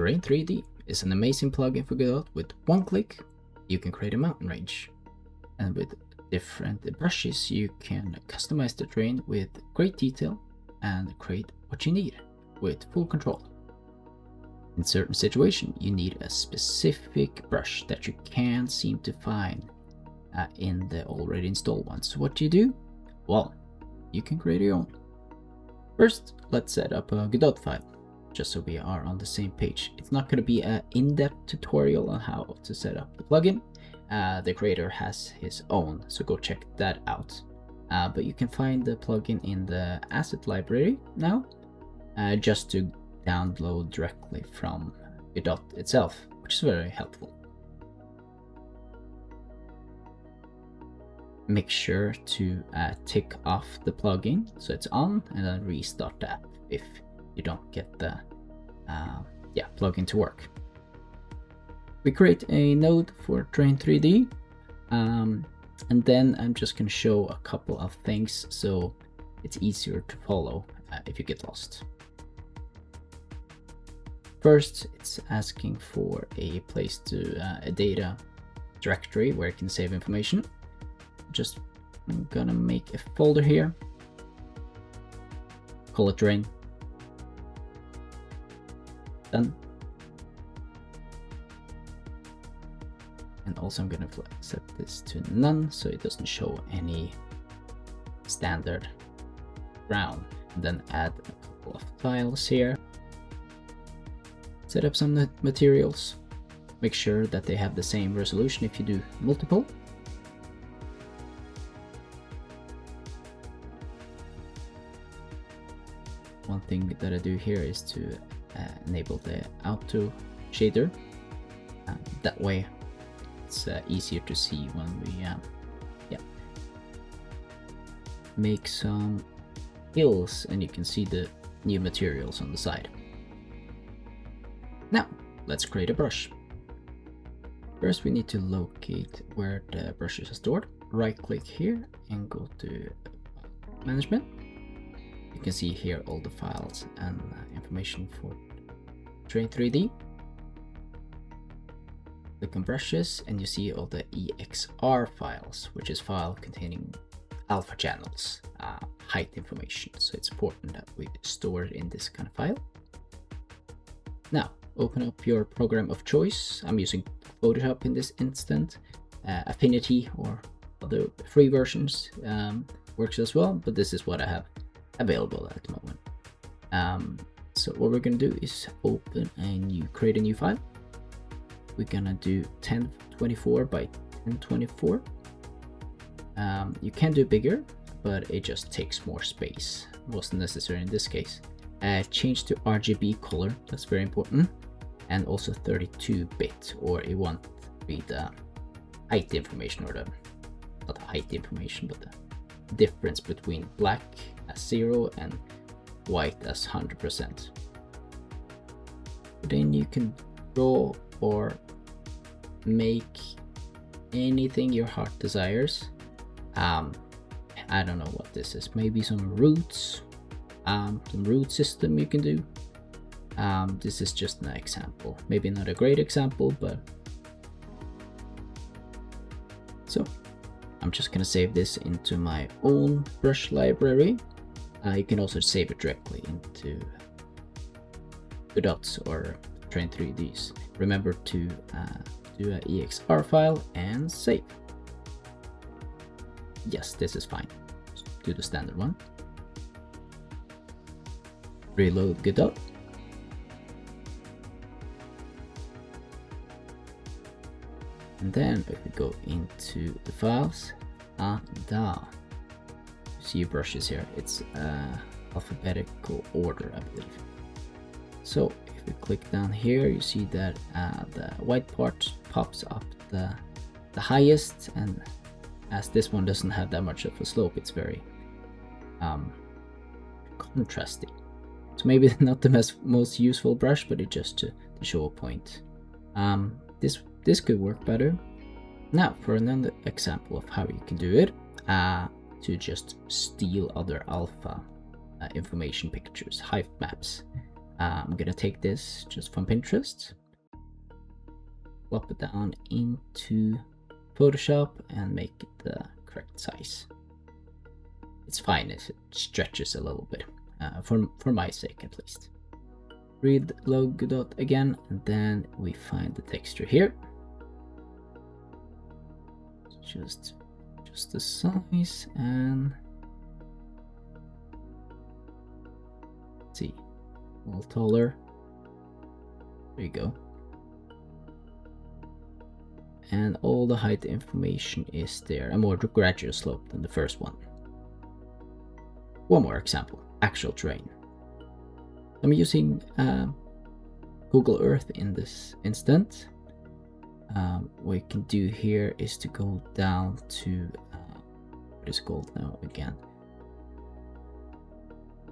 Terrain3D is an amazing plugin for Godot. With one click, you can create a mountain range. And with different brushes, you can customize the terrain with great detail and create what you need with full control. In certain situations, you need a specific brush that you can't seem to find in the already installed ones. So what do you do? Well, you can create your own. First, let's set up a Godot file, just so we are on the same page. It's not going to be an in-depth tutorial on how to set up the plugin. The creator has his own, so go check that out. But you can find the plugin in the asset library now, just to download directly from Godot itself, which is very helpful. Make sure to tick off the plugin so it's on, and then restart the app if you don't get the plugin to work. We create a node for Terrain3D, and then I'm just going to show a couple of things so it's easier to follow if you get lost. First, it's asking for a place to a data directory where you can save information. I'm gonna make a folder here, call it Terrain. Done. And also I'm gonna set this to none so it doesn't show any standard ground. And then add a couple of tiles here. Set up some materials. Make sure that they have the same resolution if you do multiple. One thing that I do here is to enable the auto shader. That way it's easier to see when we make some hills, and you can see the new materials on the side. Now let's create a brush. First we need to locate where the brushes are stored. Right click here and go to management. You can see here all the files and information for Terrain3D. Click on brushes and you see all the EXR files, which is file containing alpha channels, height information. So it's important that we store it in this kind of file. Now open up your program of choice. I'm using Photoshop in this instant. Affinity or other free versions works as well, but this is what I have available at the moment. So what we're gonna do is create a new file. We're gonna do 1024 by 1024. You can do bigger, but it just takes more space. It wasn't necessary in this case. Change to RGB color, that's very important, and also 32-bit, or you want to read the height information, or not the height information, but the difference between black as 0 and white as 100%. Then you can draw or make anything your heart desires. I don't know what this is, maybe some roots, some root system you can do. This is just an example, maybe not a great example, but so I'm just gonna save this into my own brush library. You can also save it directly into Godot or Terrain3Ds. Remember to do an EXR file and save. Yes, this is fine. Just do the standard one. Reload Godot. And then if we go into the files, see your brushes here. It's alphabetical order, I believe. So if we click down here, you see that the white part pops up the highest, and as this one doesn't have that much of a slope, it's very contrasting. So maybe not the most useful brush, but it just to show a point. This could work better. Now for another example of how you can do it, to just steal other alpha information pictures, heightmaps. I'm gonna take this just from Pinterest, plop it down into Photoshop and make it the correct size. It's fine if it stretches a little bit, for my sake at least. Reload Godot again, and then we find the texture here. Just the size, and let's see, a little taller. There you go. And all the height information is there, a more gradual slope than the first one. One more example, actual terrain. I'm using Google Earth in this instance. What you can do here is to go down to what is it called now again?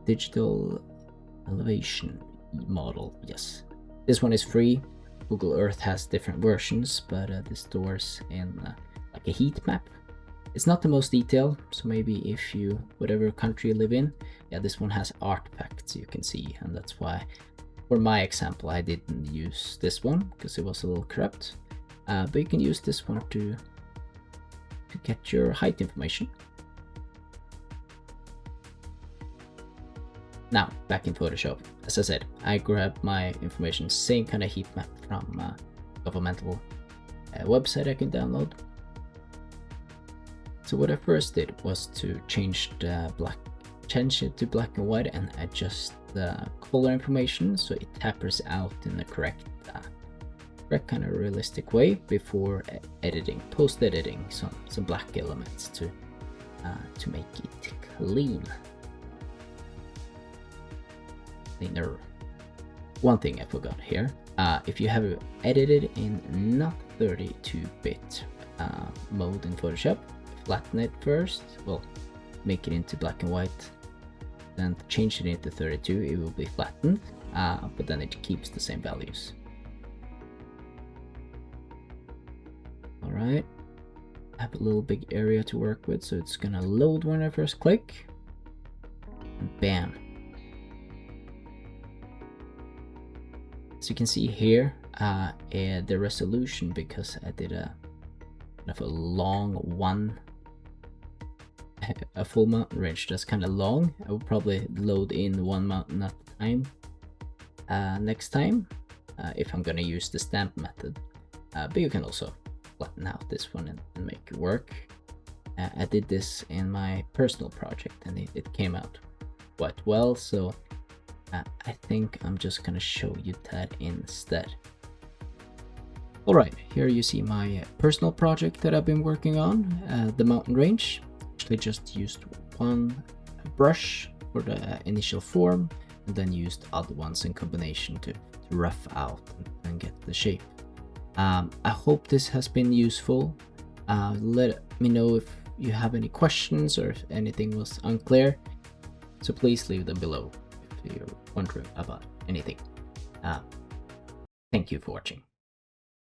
Digital elevation model. Yes, this one is free. Google Earth has different versions, but this stores in like a heat map. It's not the most detailed, so maybe if you, whatever country you live in, yeah, this one has artifacts you can see, and that's why for my example I didn't use this one because it was a little corrupt. But you can use this one to get your height information. Now back in Photoshop, as I said, I grabbed my information, same kind of heat map from a governmental website I can download. So what I first did was to change it to black and white and adjust the color information so it tapers out in the correct kind of realistic way before editing, post-editing some black elements to make it cleaner. One thing I forgot here, if you have edited in not 32-bit mode in Photoshop, flatten it first, well, make it into black and white, then change it into 32, it will be flattened, but then it keeps the same values. Alright, I have a little big area to work with, so it's gonna load when I first click, and bam. As you can see here, the resolution, because I did a long one, a full mountain range that's kind of long, I will probably load in one mountain at a time next time if I'm gonna use the stamp method. But you can also flatten out this one and make it work. I did this in my personal project and it came out quite well, so I think I'm just gonna show you that instead. Alright, here you see my personal project that I've been working on, the mountain range. Actually just used one brush for the initial form and then used other ones in combination to rough out and get the shape. I hope this has been useful. Let me know if you have any questions or if anything was unclear, so please leave them below if you're wondering about anything. Thank you for watching.